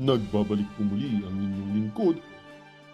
Nagbabalik po muli ang inyong lingkod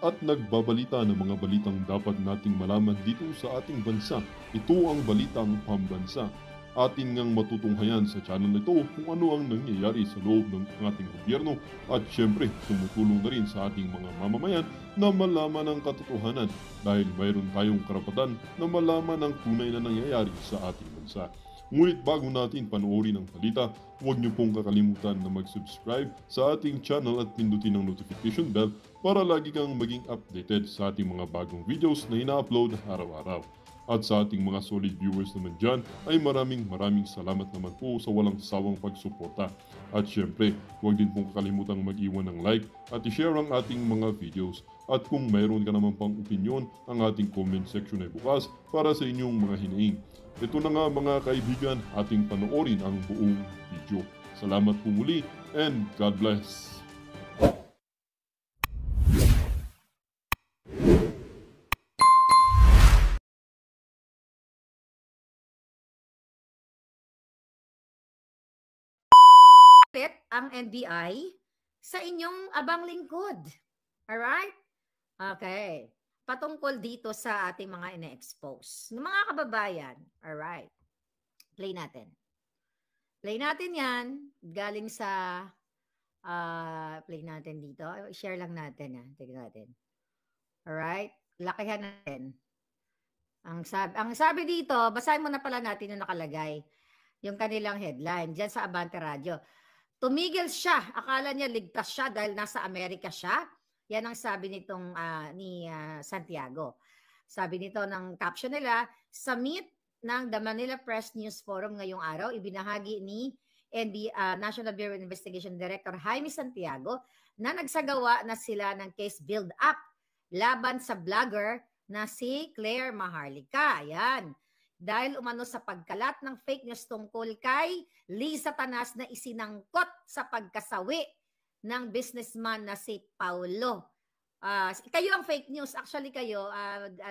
at nagbabalita ng mga balitang dapat nating malaman dito sa ating bansa. Ito ang Balitang Pambansa. Atin ngang matutunghayan sa channel na ito kung ano ang nangyayari sa loob ng ating gobyerno at syempre tumutulong na rin sa ating mga mamamayan na malaman ang katotohanan dahil mayroon tayong karapatan na malaman ang tunay na nangyayari sa ating bansa. Ngunit bago natin panoorin ang balita, huwag niyo pong kakalimutan na mag-subscribe sa ating channel at pindutin ang notification bell para lagi kang maging updated sa ating mga bagong videos na ina-upload araw-araw. At sa ating mga solid viewers naman dyan ay maraming salamat naman po sa walang sawang pagsuporta. At syempre, huwag din pong kakalimutan mag-iwan ng like at i-share ang ating mga videos. At kung mayroon ka naman pang opinion, ang ating comment section ay bukas para sa inyong mga hinaing. Ito na nga mga kaibigan, ating panoorin ang buong video. Salamat po muli and God bless! Ang NBI sa inyong abang lingkod. Alright? Okay. Patungkol dito sa ating mga ina-expose. Ng mga kababayan. Alright. Play natin. Play natin yan. Galing sa play natin dito. Share lang natin. Tignan natin. Alright? Lakihan natin. Ang sabi dito, basahin muna pala natin yung nakalagay. Yung kanilang headline. Diyan sa Abante Radio. Tumigil siya. Akala niya ligtas siya dahil nasa Amerika siya. Yan ang sabi nitong ni Santiago. Sabi nito ng caption nila, sa meet ng The Manila Press News Forum ngayong araw, ibinahagi ni National Bureau of Investigation Director Jaime Santiago na nagsagawa na sila ng case build-up laban sa vlogger na si Claire Maharlika. Yan. Dahil umano sa pagkalat ng fake news tungkol kay Liza Tanas na isinangkot sa pagkasawi ng businessman na si Paulo. Kayo ang fake news. Actually kayo,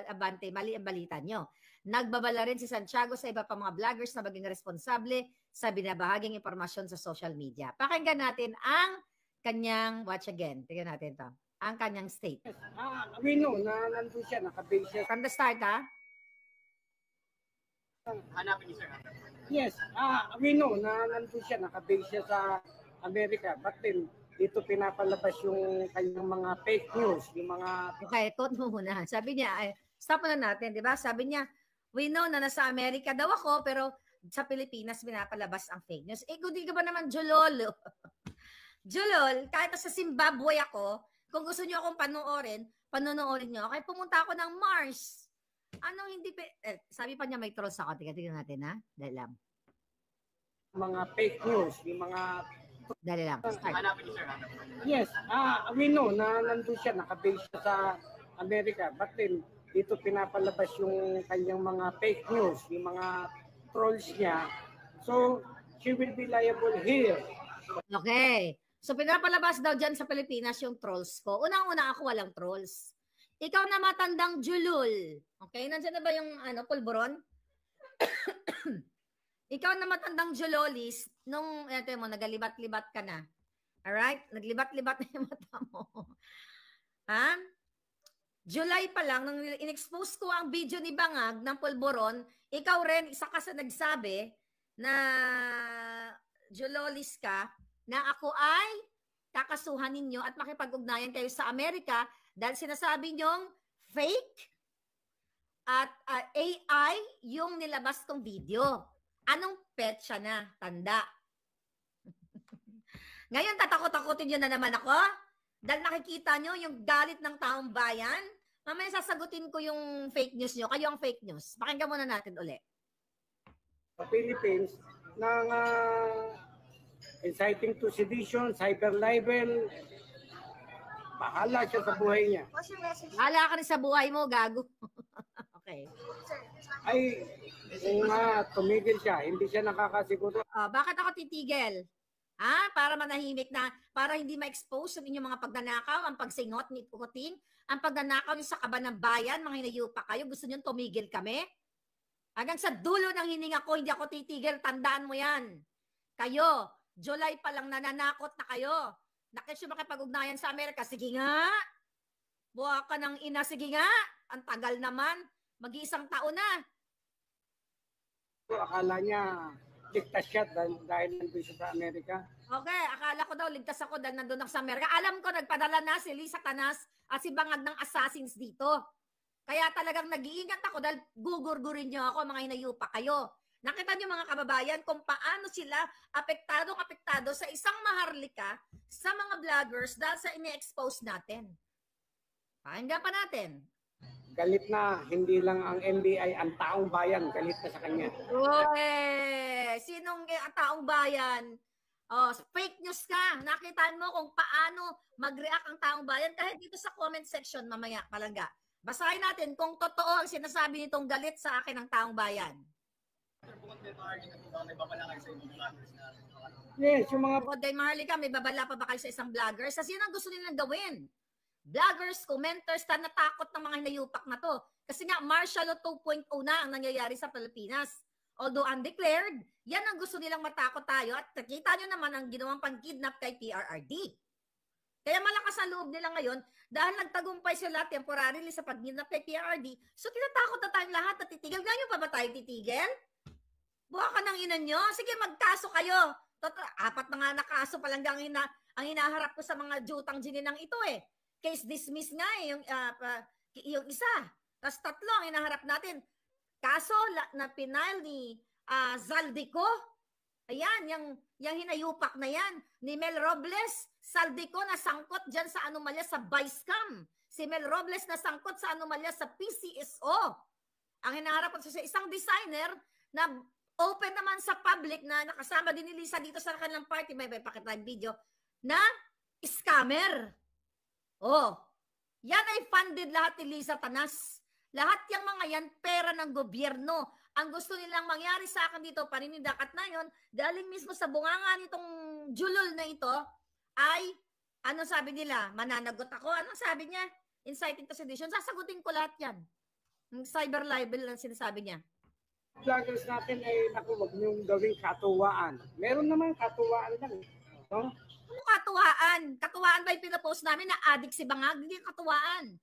Abante, mali ang balita nyo. Nagbabala rin si Santiago sa iba pa mga vloggers na maging responsable sa binabahaging impormasyon sa social media. Pakinggan natin ang kanyang, watch again, tingnan natin to, ang kanyang state. We know na nandun siya, nakabase siya. From the start, Hanapin niyo, sir. Yes, we know na nandun siya, nakabase siya sa Amerika. But then, dito pinapalabas yung kanyang mga fake news, yung mga... Okay, quote mo muna. Sabi niya, stop na natin, di ba? Sabi niya, we know na nasa Amerika daw ako, pero sa Pilipinas pinapalabas ang fake news. Kung di ka ba naman Jololo? Jolol, kahit sa Zimbabwe ako, kung gusto niyo akong panonoorin niyo, kaya pumunta ako ng Mars. Anong hindi sabi pa niya may trolls ako. Tingnan natin, ha? Dali lang. Mga fake news, yung mga... Dali lang. Start. Yes, we know na nandun siya, nakabase siya sa Amerika. But then, dito pinapalabas yung kanyang mga fake news, yung mga trolls niya. So, she will be liable here. Okay. So, pinapalabas daw dyan sa Pilipinas yung trolls ko. Unang-una ako walang trolls. Ikaw na matandang Julul. Okay? Nandiyan na ba yung pulburon? Ikaw na matandang Julolis, nung nagalibat-libat ka na. Alright? Naglibat-libat na yung mata mo. Ha? July pa lang, nung in-expose ko ang video ni Bangag ng pulburon, ikaw rin, isa ka sa nagsabi na Julolis ka, na ako ay kakasuhan ninyo at makipag-ugnayan kayo sa Amerika dahil sinasabi nyong fake at AI yung nilabas tong video. Anong petsa na? Tanda. Ngayon, tatakot-takutin nyo na naman ako? Dahil nakikita nyo yung galit ng taong bayan? Mamaya sasagutin ko yung fake news nyo. Kayo ang fake news. Pakinggan muna natin ulit. Sa Philippines, ng inciting to sedition, cyber libel, bahala siya sa buhay niya. Bahala ka rin sa buhay mo, gago. Okay. Ay, kung tumigil siya, hindi siya nakakasiguro. Bakit ako titigil? Para manahimik na, para hindi ma-expose ang inyong mga pagnanakaw, ang pagsingot ni Putin, ang pagnanakaw niyo sa kaban ng bayan, mga hinayupa kayo, gusto niyo tumigil kami? Hanggang sa dulo ng hininga ko, hindi ako titigil, tandaan mo yan. Kayo, July pa lang nananakot na kayo Nakit siya makipag-ugnayan sa Amerika. Sige nga. Buha ka ng ina. Sige nga. Ang tagal naman. Mag-iisang taon na. Akala niya ligtas siya dahil nandun siya sa Amerika. Okay, akala ko daw ligtas ako dahil nandun ako sa Amerika. Alam ko, nagpadala na si Lisa Canas at si Bangag ng assassins dito. Kaya talagang nag-iingat ako dahil gugurgurin niyo ako, mga hinayupa kayo. Nakita niyo mga kababayan kung paano sila apektado sa isang maharlika sa mga vloggers dahil sa ine-expose natin. Pakinggan pa natin. Galit na, hindi lang ang NBI, ang taong bayan, galit na sa kanya. Uy, sinong taong bayan? Oh, fake news ka. Nakitaan mo kung paano mag-react ang taong bayan kahit dito sa comment section mamaya palangga. Basahin natin kung totoo ang sinasabi nitong galit sa akin ng taong bayan. Yes, yung mga Bukod kay Maharlika, may babala pa ba kayo sa isang vlogger? Sa sino ang gusto nilang gawin? Vloggers, commenters, na natakot ng mga hinayupak na to. Kasi nga, martial law 2.0 na ang nangyayari sa Pilipinas. Although undeclared, yan ang gusto nilang matakot tayo at nakita nyo naman ang ginawang pang-kidnap kay PRRD. Kaya malakas ang loob nila ngayon dahil nagtagumpay sila temporarily sa pag-kidnap kay PRRD. So tinatakot na tayong lahat na titigil. Ganyan pa ba tayo titigil? Buha ka ng ina nyo. Sige, magkaso kayo. Apat na nga na kaso palang ang hinaharap ko sa mga jutang gininang ito eh. Case dismissed nga eh, yung isa. Tapos tatlo ang hinaharap natin. Kaso na pinile ni Zaldico, ayan, yung hinayupak na yan, ni Mel Robles, Zaldico na sangkot dyan sa anomalya sa Vicecam. Si Mel Robles na sangkot sa anomalya sa PCSO. Ang hinaharap ko sa isang designer na open naman sa public na nakasama din ni Lisa dito sa kanilang party, may pakita yung video, na scammer. Oh, yan ay funded lahat ni Lisa Canas. Lahat yung mga yan, pera ng gobyerno. Ang gusto nilang mangyari sa akin dito, paninidakat na yon, galing mismo sa bunganga nitong julol na ito, ay, anong sabi nila? Mananagot ako. Anong sabi niya? Inciting to sedition. Sasagutin ko lahat yan. Yung cyber libel ang sinasabi niya. vloggers natin ay naku, wag niyong gawing katuwaan. Meron naman katuwaan lang. No? Ano katuwaan? Katuwaan ba yung pinapost namin na addict si Bangag? Hindi katuwaan.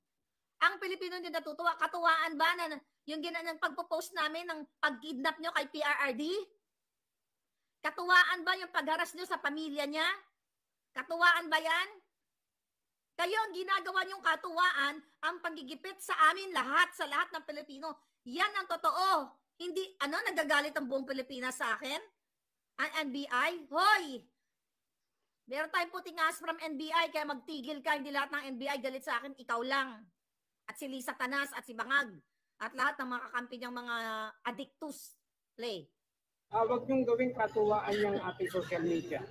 Ang Pilipino hindi natutuwa. Katuwaan ba na yung ginanang pagpo-post namin ng pag-kidnap nyo kay PRRD? Katuwaan ba yung pagharas nyo sa pamilya niya? Katuwaan ba yan? Kayo ang ginagawa nyong katuwaan, ang pagigipit sa amin lahat, sa lahat ng Pilipino. Yan ang totoo. Hindi, nagagalit ang buong Pilipinas sa akin? Ang NBI? Hoy! Meron tayong puting as from NBI, kaya magtigil ka. Hindi lahat ng NBI galit sa akin, ikaw lang. At si Lisa Canas at si Bangag. At lahat ng mga kakampi niyang mga addictus. Play. Wag niyong gawing katuwaan yung ating social media.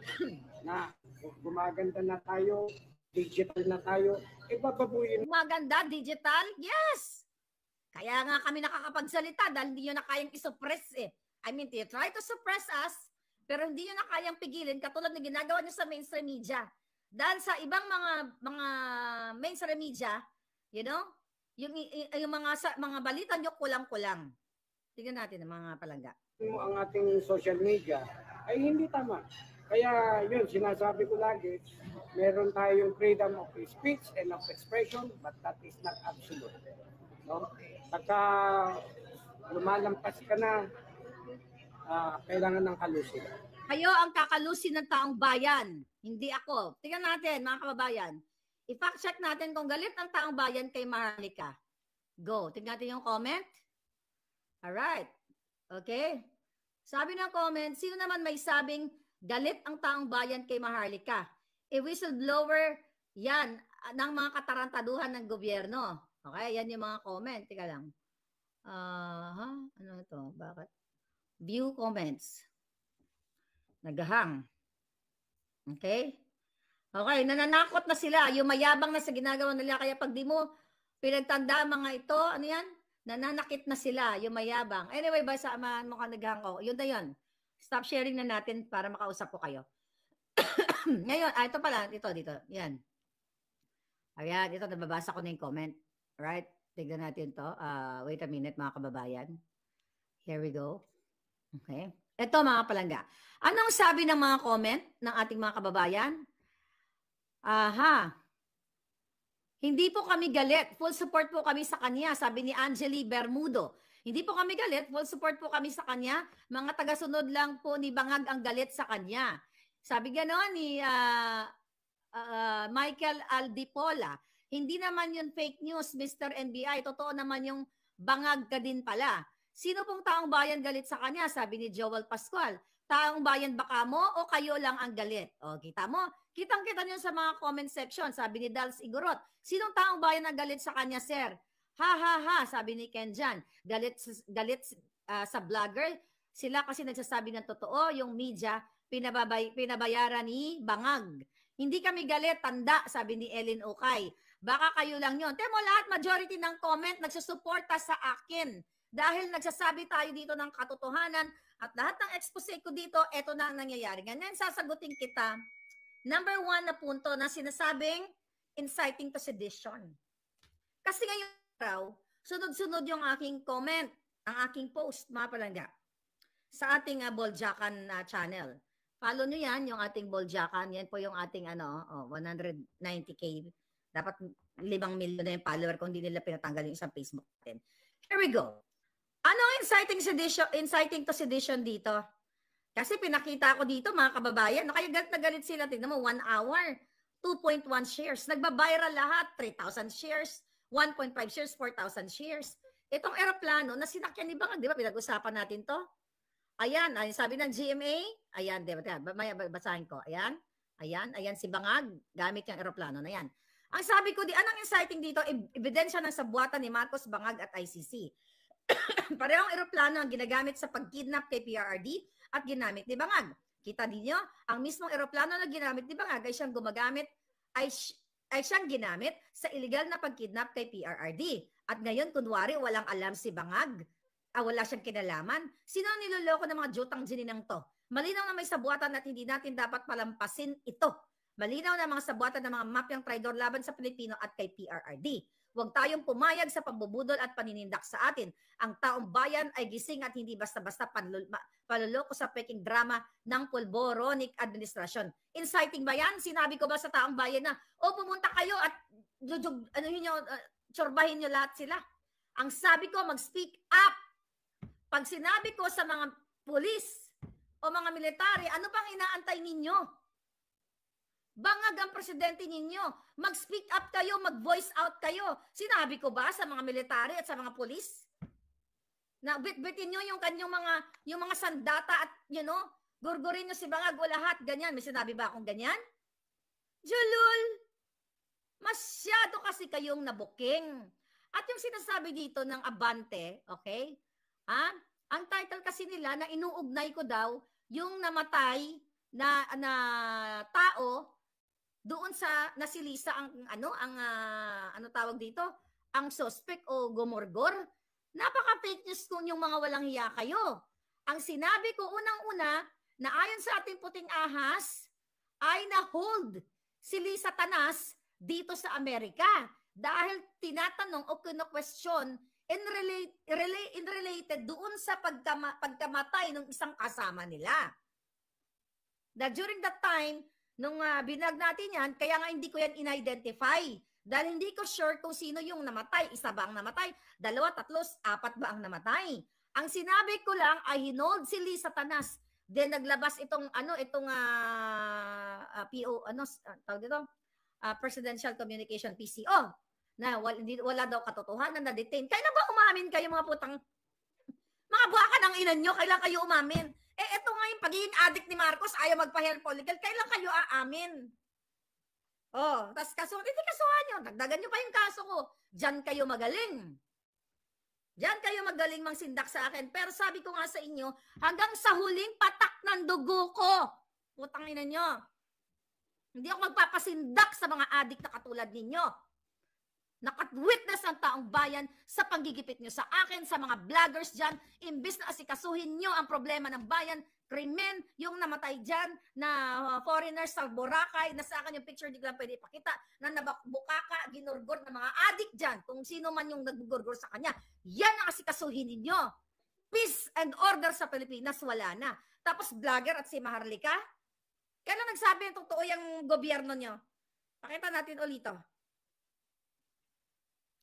Na gumaganda na tayo, digital na tayo, ibababuyin. Maganda, digital? Yes! Kaya nga kami nakakapagsalita dahil hindi nyo na kayang isuppress eh. I mean, they try to suppress us, pero hindi nyo na kayang pigilin katulad na ginagawa nyo sa mainstream media. Dahil sa ibang mga mainstream media, you know, yung mga balita nyo kulang-kulang. Tingnan natin ang mga palangga. Ang ating social media ay hindi tama. Kaya yun, sinasabi ko lagi, meron tayong freedom of speech and of expression, but that is not absolute. No? Pagka lumalampas ka na, kailangan ng kalusin. Kayo ang kakalusin ng taong bayan, hindi ako. Tingnan natin, mga kababayan. I-fact check natin kung galit ang taong bayan kay Maharlika. Go. Tingnan natin yung comment. Alright. Okay. Sabi ng comment, sino naman may sabing galit ang taong bayan kay Maharlika? A whistleblower, yan, ng mga katarantaduhan ng gobyerno. Okay, yan yung mga comment. Tika lang. Ano to? Bakit? View comments. Naghahang. Okay? Okay, nananakot na sila. Yung mayabang na sa ginagawa nila. Kaya pag di mo pinagtanda mga ito, ano yan? Nananakit na sila, yung mayabang. Anyway, basta mukhang naghahang ko. Yun na yun. Stop sharing na natin para makausap ko kayo. Ngayon, ito pala. Dito. Yan. Ayan, ito, nababasa ko na yung comment. Right? Tignan natin to. Wait a minute, mga kababayan. Here we go. Okay. Ito, mga palangga. Anong sabi ng mga comment ng ating mga kababayan? Aha. Hindi po kami galit. Full support po kami sa kanya, sabi ni Angeli Bermudo. Hindi po kami galit, full support po kami sa kanya. Mga tagasunod lang po ni Bangag ang galit sa kanya. Sabi gano'n ni Michael Aldipola, hindi naman yun fake news, Mr. NBI. Totoo naman yung bangag ka din pala. Sino pong taong bayan galit sa kanya? Sabi ni Joel Pascual. Taong bayan baka mo o kayo lang ang galit? O, kita mo? Kitang-kita nyo sa mga comment section. Sabi ni Dals Igorot. Sinong taong bayan ang galit sa kanya, sir? Ha ha ha, sabi ni Ken Jan. Galit sa vlogger. Sila kasi nagsasabi ng totoo. Yung media, pinabayaran ni Bangag. Hindi kami galit, tanda, sabi ni Ellen Okay. Baka kayo lang yun. Temo lahat, majority ng comment nagsusuporta sa akin. Dahil nagsasabi tayo dito ng katotohanan at lahat ng expose ko dito, eto na ang nangyayari. Ganyan, sasagutin kita. Number 1 na punto na sinasabing inciting to sedition. Kasi ngayon raw, sunod-sunod yung aking comment, ang aking post, mga palangga, sa ating Boljakan channel. Follow nyo yan, yung ating Boljakan. Yan po yung ating 190K. Dapat 5 milyon na yung follower kung hindi nila pinatanggal yung isang Facebook natin. Here we go. Ano inciting to sedition dito? Kasi pinakita ko dito, mga kababayan, kaya galit na galit sila. Tignan mo, 1 hour, 2.1 shares. Nagbabiral lahat, 3,000 shares, 1.5 shares, 4,000 shares. Itong eroplano na sinakyan ni Bangag, di ba? Pinag-usapan natin to. Ayan, sabi ng GMA, ayan, di ba? Basahin ko, ayan, si Bangag, gamit yung eroplano na yan. Ang sabi ko, anong inciting dito? Ebidensya ng sabuatan ni Marcos, Bangag at ICC. Parehong eroplano ang ginagamit sa pagkidnap kay PRRD at ginamit ni Bangag. Kita ninyo, ang mismong eroplano na ginamit ni Bangag ay siyang ginamit sa illegal na pagkidnap kay PRRD. At ngayon, kunwari, walang alam si Bangag. Wala siyang kinalaman. Sino ang niloloko ng mga jutang gininang to? Malinaw na may sabuatan at hindi natin dapat palampasin ito. Malinaw na mga sabuatan ng mga mafyang traidor laban sa Pilipino at kay PRRD. Huwag tayong pumayag sa pambubudol at paninindak sa atin. Ang taong bayan ay gising at hindi basta-basta paluloko sa peking drama ng pulboronic administrasyon. Inciting ba yan? Sinabi ko ba sa taong bayan na, pumunta kayo at tsorbahin nyo lahat sila? Ang sabi ko, mag-speak up. Pag sinabi ko sa mga pulis o mga military, ano bang inaantay ninyo? Bangag ang presidente ninyo. Mag-speak up kayo, mag-voice out kayo. Sinabi ko ba sa mga military at sa mga pulis? Na bitbitin nyo yung kanyang mga sandata at, gurgurin nyo si Bangag o lahat. Ganyan. May sinabi ba akong ganyan? Julul! Masyado kasi kayong nabuking. At yung sinasabi dito ng Abante, okay? Ang title kasi nila na inuugnay ko daw yung namatay na tao doon sa nasilisa ang tawag dito, ang suspect o gumorgor. Napaka-fake news kung yung mga walang hiya kayo. Ang sinabi ko unang-una na ayon sa ating puting ahas ay na-hold si Lisa Tanas dito sa Amerika dahil tinatanong o kino-question in related doon sa pagkamatay ng isang kasama nila. During that time, nung binag natin yan, kaya nga hindi ko yan in-identify. Dahil hindi ko sure kung sino yung namatay. Isa ba ang namatay? 2, 3, 4 ba ang namatay? Ang sinabi ko lang ay hinold si Lisa Tanas. Then naglabas itong tawag dito? Presidential Communication PCO na wala daw katotohanan na detain. Kailan ba umamin kayo mga putang mga buwaka ng inan nyo? Kailan kayo umamin? Ito nga yung pagiging addict ni Marcos, ayaw magpa-hair follicle. Kailan kayo aamin? Tas hindi kasuhan nyo. Dagdagan nyo pa yung kaso ko. Diyan kayo magaling. Diyan kayo magaling mang sindak sa akin. Pero sabi ko nga sa inyo, hanggang sa huling patak ng dugo ko, putang ina nyo. Hindi ako magpapasindak sa mga addict na katulad ninyo. Nakatwitness ang taong bayan sa panggigipit nyo sa akin, sa mga vloggers dyan, imbis na asikasuhin nyo ang problema ng bayan, krimen, yung namatay dyan na foreigners sa Boracay, na sa akin yung picture, di ko lang pwede ipakita, na nabukaka, ginurgor ng mga addict dyan, kung sino man yung nagugurgor sa kanya, yan ang asikasuhin ninyo. Peace and order sa Pilipinas, wala na. Tapos vlogger at si Maharlika, kailan nagsabi yung totoo yung gobyerno nyo? Pakita natin ulit to.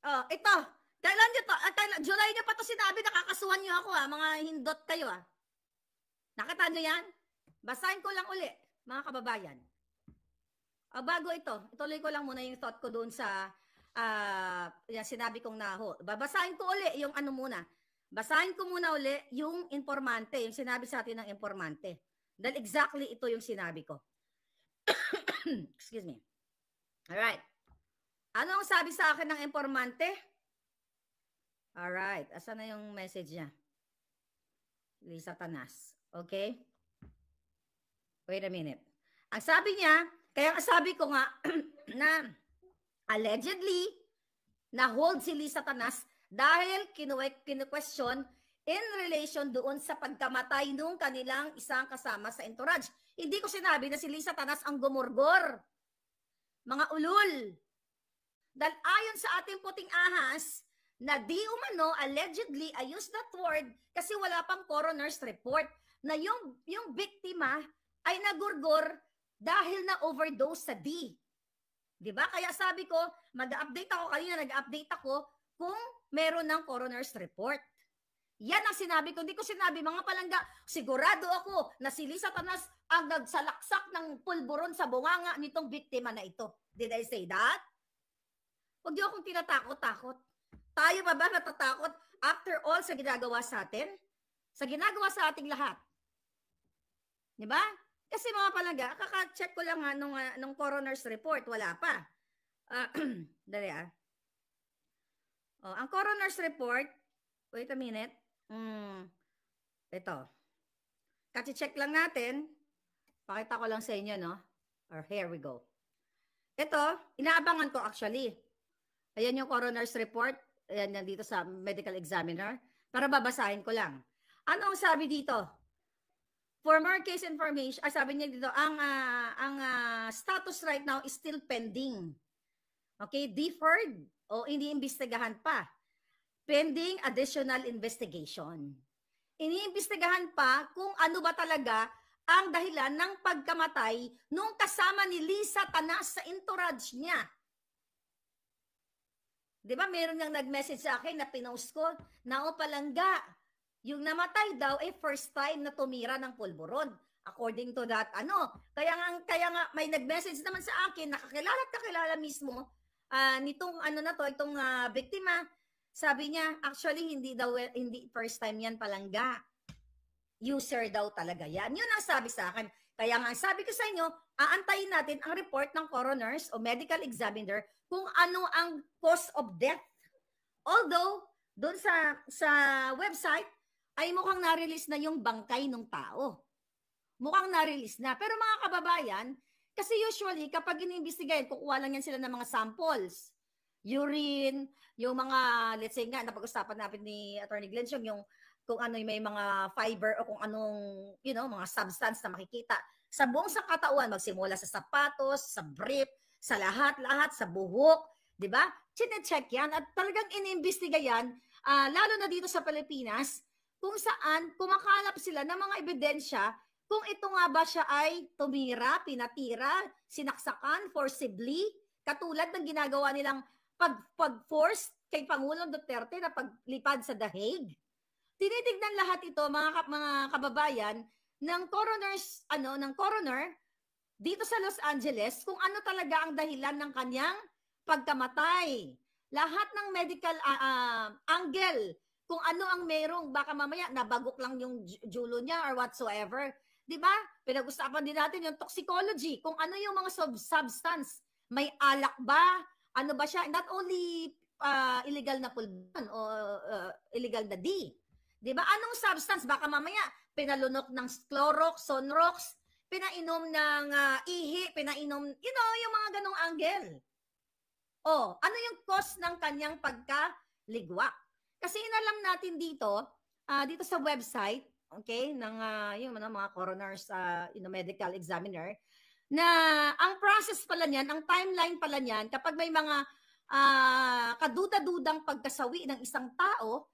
Oh, ito. Kailan nyo to? July nyo pa to sinabi, nakakasuhan nyo ako mga hindot kayo Nakita nyo yan? Basahin ko lang uli, mga kababayan. Bago ito, ituloy ko lang muna yung thought ko doon sa yung sinabi kong babasahin ko uli yung muna. Basahin ko muna uli yung informante, yung sinabi sa atin ng informante. Dahil exactly ito yung sinabi ko. Excuse me. Alright. Ano ang sabi sa akin ng informante? Alright. Asan na yung message niya? Lisa Tanas. Okay? Wait a minute. Ang sabi niya, kaya sabi ko nga na allegedly na-hold si Lisa Tanas dahil kinu-question in relation doon sa pagkamatay nung kanilang isang kasama sa entourage. Hindi ko sinabi na si Lisa Tanas ang gumurgor. Mga ulul. Dahil ayon sa ating puting ahas, na di umano, allegedly, I use that word kasi wala pang coroner's report na yung biktima ay nagurgor dahil na overdose sa D. Diba? Kaya sabi ko, mag-update ako kanina, nag-update ako kung meron ng coroner's report. Yan ang sinabi ko. Hindi ko sinabi, mga palangga, sigurado ako na si Lisa Tanas ang nagsalaksak ng pulburon sa bunganga nitong biktima na ito. Did I say that? Huwag niyo akong tinatakot-takot. Tayo ba natatakot after all sa ginagawa sa atin? Sa ginagawa sa ating lahat. Diba? Kasi mga palangga, kaka-check ko lang nung coroner's report. Wala pa. Dali ang coroner's report, wait a minute. Ito. Kasi-check lang natin. Pakita ko lang sa inyo, no? Or here we go. Ito, inaabangan ko actually. Ayan yung coroner's report. Ayan yan dito sa medical examiner. Para babasahin ko lang. Ano ang sabi dito? For more case information, sabi niya dito, ang status right now is still pending. Okay, deferred o iniimbestigahan pa. Pending additional investigation. Iniimbestigahan pa kung ano ba talaga ang dahilan ng pagkamatay nung kasama ni Lisa Tanas sa entourage niya. Di ba meron niyang nag-message sa akin na pinost ko na palangga, yung namatay daw ay first time na tumira ng pulburon. According to that, kaya nga may nag-message naman sa akin, nakakilala at kakilala mismo nitong itong biktima. Sabi niya, actually hindi first time yan palangga. User daw talaga yan. Yun ang sabi sa akin. Kaya nga sabi ko sa inyo, aantayin natin ang report ng coroners o medical examiner kung ano ang cause of death. Although, doon sa website, ay mukhang na-release na yung bangkay ng tao. Mukhang na-release na. Pero mga kababayan, kasi usually, kapag iniimbestigahan, kukuha lang yan sila ng mga samples. Urine, yung mga, let's say nga, napag-usapan natin ni Attorney Glenn, yung kung ano may mga fiber o kung anong, mga substance na makikita. Sa buong katawan, magsimula sa sapatos, sa brief, sa lahat-lahat, sa buhok, di ba? Chine-check yan at talagang inimbestiga yan, lalo na dito sa Pilipinas, kung saan kumakalap sila ng mga ebidensya kung ito nga ba siya ay tumira, pinatira, sinaksakan, forcibly, katulad ng ginagawa nilang pag-force kay Pangulong Duterte na paglipad sa The Hague. Tinitignan lahat ito, mga kababayan, ng coroner dito sa Los Angeles kung ano talaga ang dahilan ng kanyang pagkamatay. Lahat ng medical angle, kung ano ang merong, baka mamaya nabagok lang yung julo niya or whatsoever. Diba? Pinag-usapan din natin yung toxicology, kung ano yung mga substance. May alak ba? Ano ba siya? Not only illegal na pulburon o illegal na D. Diba? Anong substance? Baka mamaya pinalunok ng Clorox, Sonrox, pinainom ng ihi, pinainom, yung mga ganong angle. Ano yung cause ng kanyang pagkaligwak? Kasi inalam natin dito sa website, okay, ng yung mga coroners, medical examiner, na ang process pala niyan, ang timeline pala niyan, kapag may mga kaduda-dudang pagkasawi ng isang tao,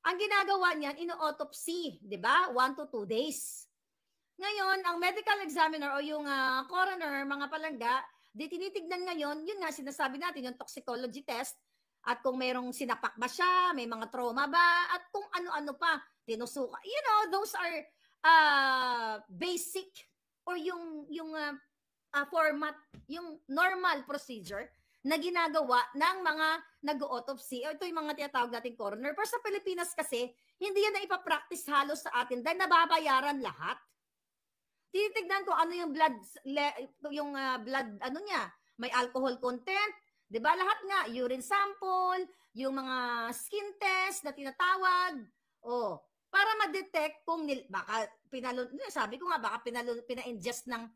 ang ginagawa niyan, ino-autopsy, di ba? 1 to 2 days. Ngayon, ang medical examiner o yung coroner, mga palangga, Di tinitignan ngayon, yun nga sinasabi natin, yung toxicology test, at kung merong sinapak ba siya, may mga trauma ba, at kung ano-ano pa, tinusuka. You know, those are basic or yung format, yung normal procedure na ginagawa ng mga nag-autopsy o ito yung mga tinatawag natin coroner. Pero sa Pilipinas kasi, hindi yan na ipapractice halos sa atin dahil nababayaran lahat. Tinitignan ko ano yung blood ano niya, may alcohol content, 'di ba? Lahat nga, urine sample, yung mga skin test na tinatawag. Oh, para ma-detect kung baka sabi ko nga baka pina-ingest ng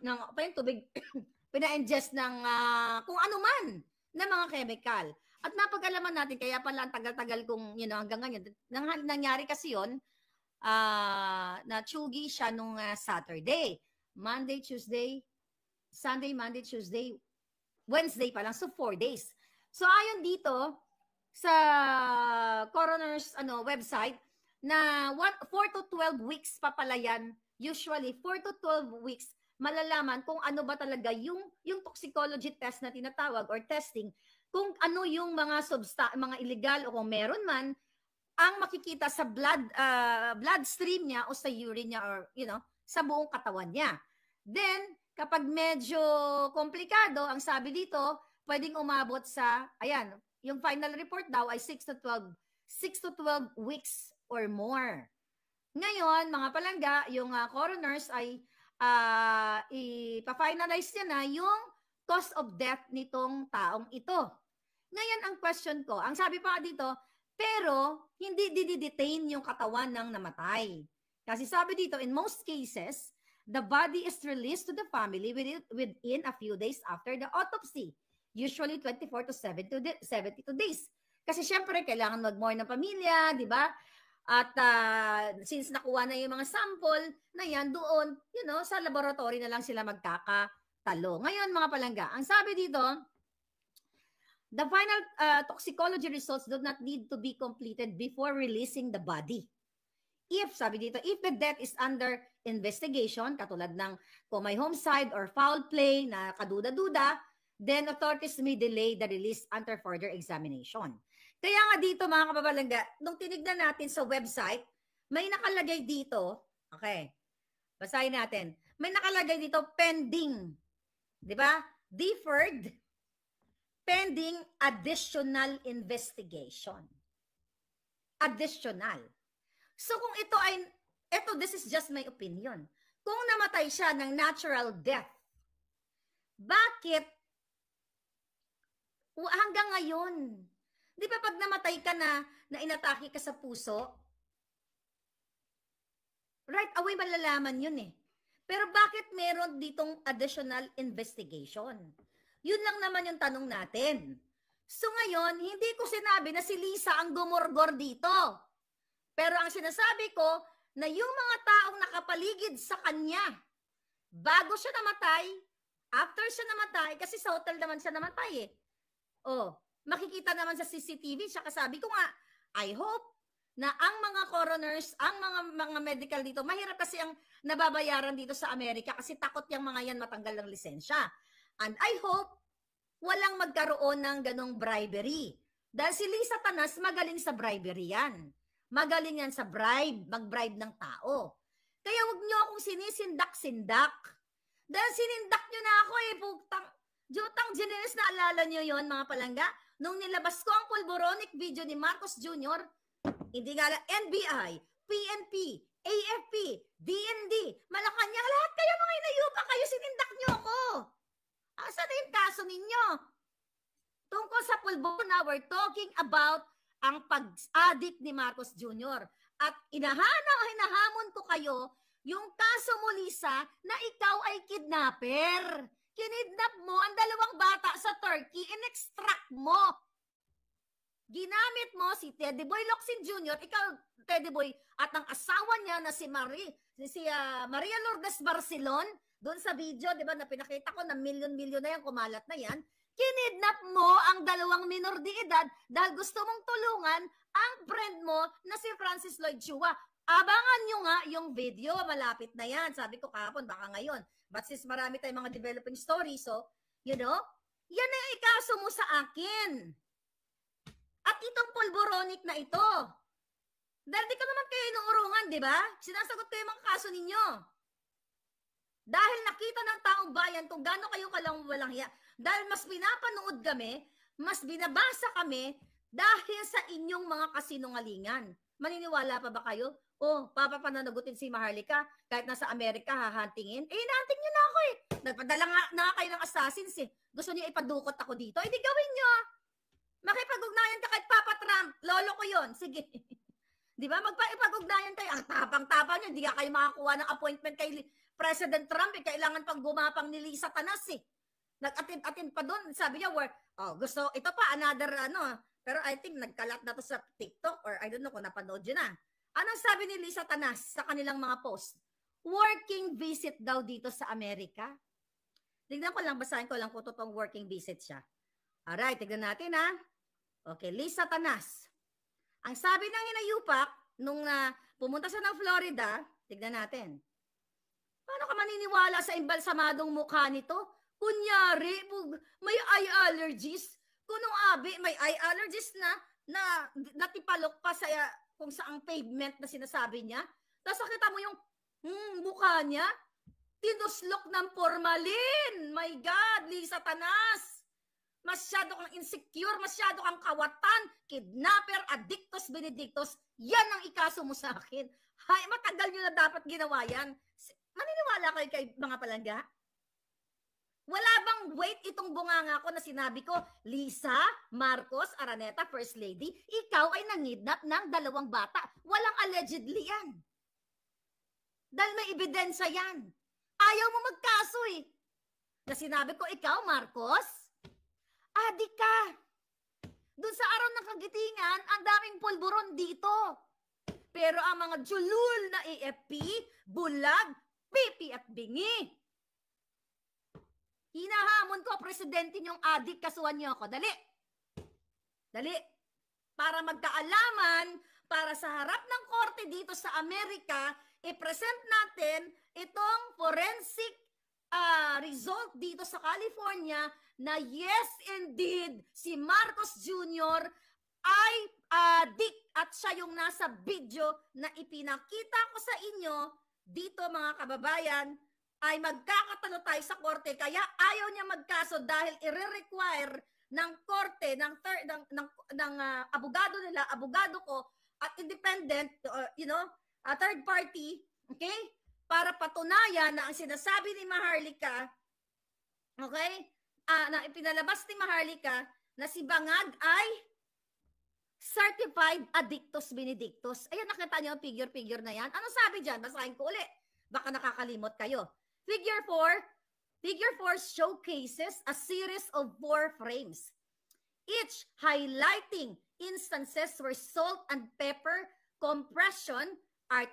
pa yung tubig pina-ingest ng kung ano man na mga chemical. At napag-alaman natin kaya pala ang tagal-tagal kung hanggang ngayon nangyari kasi 'yon. Na tsugi siya nung Saturday, Monday, Tuesday, Sunday, Monday, Tuesday, Wednesday pa lang. So, 4 days. So, ayon dito sa coroner's website na 4 to 12 weeks pa pala yan. Usually, 4 to 12 weeks malalaman kung ano ba talaga yung toxicology test na tinatawag or testing, kung ano yung mga mga illegal o kung meron man ang makikita sa bloodstream niya o sa urine niya or sa buong katawan niya. Then kapag medyo komplikado, ang sabi dito, pwedeng umabot sa yung final report daw ay 6 to 12 weeks or more. Ngayon, mga palangga, yung coroners ay ipa-finalize niya na yung cause of death nitong taong ito. Ngayon, ang question ko, ang sabi pa dito, pero hindi didetain yung katawan ng namatay. Kasi sabi dito, in most cases, the body is released to the family within a few days after the autopsy. Usually 24 to 72 days. Kasi syempre, kailangan mag-mourn ng pamilya, di ba? At since nakuha na yung mga sample na yan, doon, sa laboratory na lang sila magkakatalo. Ngayon, mga palangga, ang sabi dito, the final toxicology results do not need to be completed before releasing the body. If the death is under investigation, katulad ng kung may homicide or foul play na kaduda-duda, then authorities may delay the release until further examination. Kaya nga dito, mga kababalangga, nung tinignan natin sa website, may nakalagay dito, okay, basahin natin, may nakalagay dito pending, di ba? Deferred, pending additional investigation. Additional. So kung this is just my opinion. Kung namatay siya ng natural death, bakit hanggang ngayon, di ba pag namatay ka na inatake ka sa puso, right away malalaman yun eh. Pero bakit meron ditong additional investigation? Yun lang naman yung tanong natin. So ngayon, hindi ko sinabi na si Lisa ang gumorgor dito. Pero ang sinasabi ko, na yung mga taong nakapaligid sa kanya, bago siya namatay, after siya namatay, kasi sa hotel naman siya namatay eh. Makikita naman sa CCTV, siya kasabi ko nga, I hope na ang mga coroners, ang mga medical dito, mahirap kasi ang nababayaran dito sa Amerika kasi takot yung mga yan matanggal ng lisensya. And I hope walang magkaroon ng ganong bribery. Dahil si Lisa Tanas, magaling sa bribery yan. Magaling yan sa mag-bribe ng tao. Kaya wag nyo akong sinisindak-sindak. Dahil sinindak nyo na ako eh, Jutang Generis, naalala nyo yon mga palangga? Nung nilabas ko ang pulboronic video ni Marcos Jr., hindi nga NBI, PNP, AFP, DND, Malacanang, lahat kayo mga inayupa kayo, sinindak nyo ako. Saan na yung kaso ninyo? Tungkol sa pulbo na we're talking about ang pag-addict ni Marcos Jr. At hinahamon ko kayo yung kaso mo, Lisa, na ikaw ay kidnapper. Kinidnap mo ang dalawang bata sa Turkey, in-extract mo. Ginamit mo si Teddy Boy Locsin Jr., ikaw, Teddy Boy, at ang asawa niya na si Maria Lourdes Barcelon, doon sa video, di ba, na pinakita ko na milyon-milyon na yan, kumalat na yan, Kinidnap mo ang 2 minor de edad dahil gusto mong tulungan ang friend mo na si Francis Lloyd Chua. Abangan nyo nga yung video, malapit na yan. Sabi ko kahapon, baka ngayon. But since marami tayong mga developing stories, so, you know, yan ang ikaso mo sa akin. At itong pulboronic na ito. Dahil di ko naman kayo inuurungan, di ba? Sinasagot ko yung mga kaso ninyo. Dahil nakita ng taong bayan kung gaano kayo walang hiya. Dahil mas pinapanood kami, mas binabasa kami dahil sa inyong mga kasinungalingan. Maniniwala pa ba kayo? O, papapananagutin si Maharlika kahit nasa Amerika hahantingin? Eh, hinanting nyo na ako eh. Nagpadala nga kayo ng assassins eh. Gusto nyo ipadukot ako dito? Eh, di gawin nyo. Makipag-ugnayan ka kahit Papa Trump. Lolo ko yon. Sige. Di ba? Magpag-ugnayan kayo. Ang tapang-tapang nyo. Hindi ka kayo makakuha ng appointment kay President Trump. Eh. Kailangan pang gumapang ni Lisa Tanas eh. Nag-attend pa doon. Sabi niya, gusto, ito pa, another ano. Pero I think nagkalat na to sa TikTok or I don't know kung napanood yun na. Anong sabi ni Lisa Tanas sa kanilang mga post? Working visit daw dito sa Amerika. Tignan ko lang, basahin ko lang kung totoong working visit siya. Alright, tignan natin ha. Okay, Lisa Tanas. Ang sabi ng hinayupak, nung pumunta siya ng Florida, tignan natin. Paano ka maniniwala sa imbalsamadong mukha nito? Kunyari, may eye allergies. Kunong abi, may eye allergies na natipalok pa sa kung saang pavement na sinasabi niya. Tapos nakita mo yung mukha niya, tinuslok ng formalin. My God, Lisa Tanas. Masyado kang insecure, masyado kang kawatan, kidnapper, addictus, benedictus. Yan ang ikaso mo sa akin. Hay, matagal nyo na dapat ginawa yan. Maniniwala kayo kay mga palangga? Wala bang wait itong bunganga ko na sinabi ko, Lisa, Marcos, Araneta, First Lady, ikaw ay nangidnap ng 2 bata. Walang allegedly yan. Dahil may ebidensya yan. Ayaw mo magkaso eh. Na sinabi ko, ikaw, Marcos, adik ka. Doon sa araw ng kagitingan, ang daming pulburon dito. Pero ang mga julul na AFP, bulag, pipi at bingi. Hinahamon ko, presidente niyong adik, kasuhan niyo ako. Dali. Dali. Para magkaalaman, para sa harap ng korte dito sa Amerika, i-present natin itong forensic result dito sa California na yes, indeed, si Marcos Jr. ay adik at siya yung nasa video na ipinakita ko sa inyo dito mga kababayan ay magkakatalo tayo sa korte kaya ayaw niya magkaso dahil i-require ng korte ng abogado nila, abogado ko at independent, third party, okay? Para patunayan na ang sinasabi ni Maharlika, okay? Na ipinalabas ni Maharlika na si Bangag ay certified addictus benedictus. Ayan, nakita niyo ang figure na yan. Ano sabi dyan? Basahin ko uli. Baka nakakalimot kayo. Figure 4 showcases a series of 4 frames, each highlighting instances where salt and pepper compression are